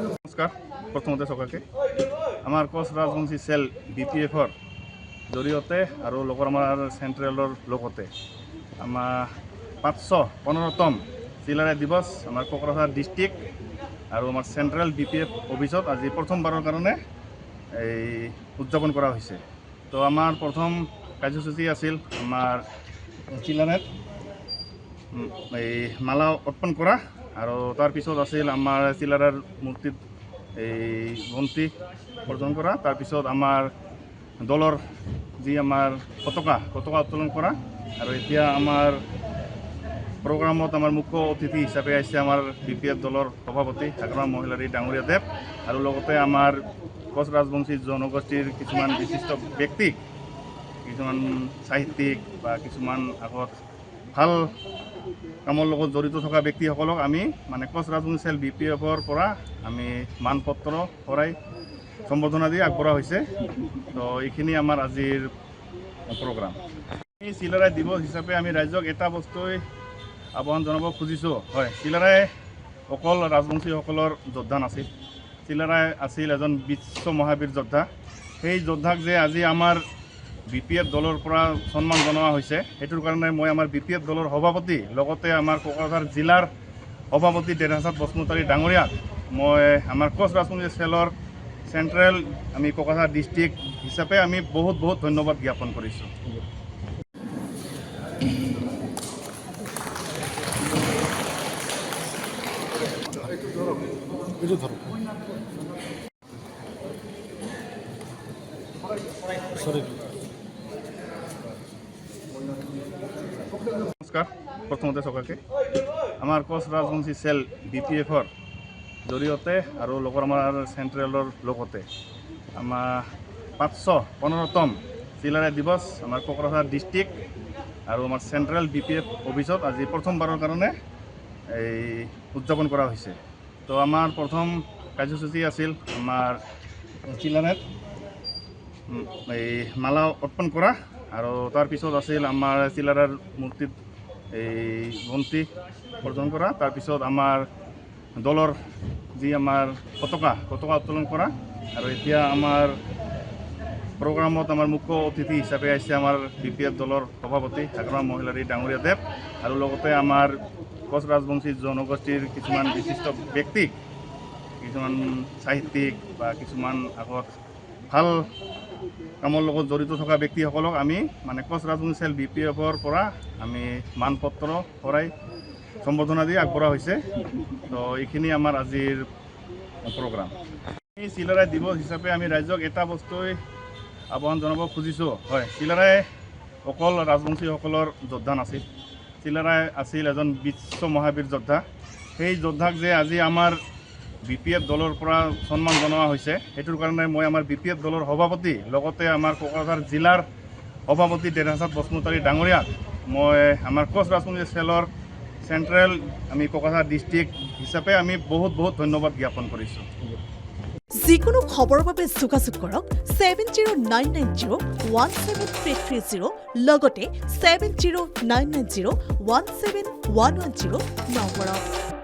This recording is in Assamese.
নমস্কাৰ প্ৰথমতে সকলোকে আমাৰ কোচ ৰাজবংশী সেল বিপিএফৰ জৰিয়তে আৰু লগৰ আমাৰ চেণ্ট্ৰেলৰ লগতে আমাৰ 515তম চিলাৰায় দিৱস আমাৰ কোকৰাঝাৰ ডিষ্ট্ৰিক্ট আৰু আমাৰ চেণ্ট্ৰেল বিপিএফ অফিচত আজি প্ৰথমবাৰৰ কাৰণে এই উদযাপন কৰা হৈছে। তো আমাৰ প্ৰথম কাৰ্যসূচী আছিল আমাৰ চিলাৰায়ত এই মালা অৰ্পণ কৰা আৰু তাৰপিছত আছিল আমাৰ চিলাৰাৰ মূৰ্তিত এই বন্তি প্ৰদান কৰা, তাৰপিছত আমাৰ দলৰ যি আমাৰ পতাকা উত্তোলন কৰা আৰু এতিয়া আমাৰ প্ৰগ্ৰামত আমাৰ মুখ্য অতিথি হিচাপে আহিছে আমাৰ বিপিএফ দলৰ সভাপতি আগৰৱাল মহিলাৰী ডাঙৰীয়া দেৱ আৰু লগতে আমাৰ কোচ ৰাজবংশী জনগোষ্ঠীৰ কিছুমান বিশিষ্ট ব্যক্তি, কিছুমান সাহিত্যিক বা কিছুমান আগত ভাল কামৰ লগত জড়িত থকা ব্যক্তিসকলক আমি মানে কোচ ৰাজবংশী সেল বিপিএফৰ পৰা আমি মানপত্ৰ কৰাই সম্বৰ্ধনা দি আগবঢ়া হৈছে। তো এইখিনি আমাৰ আজিৰ প্ৰগ্ৰাম। এই চিলাৰায় দিৱস হিচাপে আমি ৰাইজক এটা বস্তুই আহ্বান জনাব খুজিছোঁ, হয়, চিলাৰায় অকল ৰাজবংশীসকলৰ যোদ্ধা নাছিল, চিলাৰায় আছিল এজন বিশ্ব মহাবীৰ যোদ্ধা। সেই যোদ্ধাক যে আজি আমাৰ বিপিএফ দলৰ পৰা সন্মান জনোৱা হৈছে, সেইটোৰ কাৰণে মই আমাৰ বিপিএফ দলৰ সভাপতি লগতে আমাৰ কোকৰাঝাৰ জিলাৰ সভাপতি দেৰহাছাদ বসুমতাৰী ডাঙৰীয়াক মই আমাৰ কোচ ৰাজবংশী সেলৰ চেণ্ট্ৰেল আমি কোকৰাঝাৰ ডিষ্ট্ৰিক্ট হিচাপে আমি বহুত ধন্যবাদ জ্ঞাপন কৰিছোঁ। নমস্কাৰ প্ৰথমতে সকলোকে আমাৰ কোচ ৰাজবংশী সেল বিপিএফৰ জৰিয়তে আৰু লগৰ আমাৰ চেণ্ট্ৰেলৰ লগতে আমাৰ 515তম চিলাৰায় দিৱস আমাৰ কোকৰাঝাৰ ডিষ্ট্ৰিক্ট আৰু আমাৰ চেণ্ট্ৰেল বিপিএফ অফিচত আজি প্ৰথমবাৰৰ কাৰণে এই উদযাপন কৰা হৈছে। তো আমাৰ প্ৰথম কাৰ্যসূচী আছিল আমাৰ চিলাৰায়ত এই মালা অৰ্পণ কৰা আৰু তাৰপিছত আছিল আমাৰ চিলাৰাৰ মূৰ্তিত এই বন্তি প্ৰদান কৰা, তাৰপিছত আমাৰ দলৰ যি আমাৰ পতাকা উত্তোলন কৰা আৰু এতিয়া আমাৰ প্ৰগ্ৰামত আমাৰ মুখ্য অতিথি হিচাপে আহিছে আমাৰ বিপিএফ দলৰ সভাপতি আগৰৱাল মহিলাৰী ডাঙৰীয়া দেৱ আৰু লগতে আমাৰ কোচ ৰাজবংশী জনগোষ্ঠীৰ কিছুমান বিশিষ্ট ব্যক্তি, কিছুমান সাহিত্যিক বা কিছুমান আগত ভাল কামৰ লগত জড়িত থকা ব্যক্তিসকলক আমি মানে কোচ ৰাজবংশী সেল বিপিএফৰ পৰা আমি মানপত্ৰ কৰাই সম্বৰ্ধনা দি আগবঢ়া হৈছে। তো এইখিনি আমাৰ আজিৰ প্ৰগ্ৰাম। এই চিলাৰায় দিৱস হিচাপে আমি ৰাইজক এটা বস্তুই আহ্বান জনাব খুজিছোঁ, হয়, চিলাৰায় অকল ৰাজবংশীসকলৰ যোদ্ধা নাছিল, চিলাৰায় আছিল এজন বিশ্ব মহাবীৰ যোদ্ধা। সেই যোদ্ধাক যে আজি আমাৰ বিপিএফ দলৰ পৰা সন্মান জনোৱা হৈছে, সেইটোৰ কাৰণে মই আমাৰ বিপিএফ দলৰ সভাপতি লগতে আমাৰ কোকৰাঝাৰ জিলাৰ সভাপতি দেৰহাছাদ বসুমতাৰী ডাঙৰীয়াক মই আমাৰ কোচ ৰাজবংশী সেলৰ চেণ্ট্ৰেল আমি কোকৰাঝাৰ ডিষ্ট্ৰিক্ট হিচাপে আমি বহুত ধন্যবাদ জ্ঞাপন কৰিছোঁ। যিকোনো খবৰৰ বাবে যোগাযোগ কৰক 7099017330 লগতে 7099017110 নম্বৰত।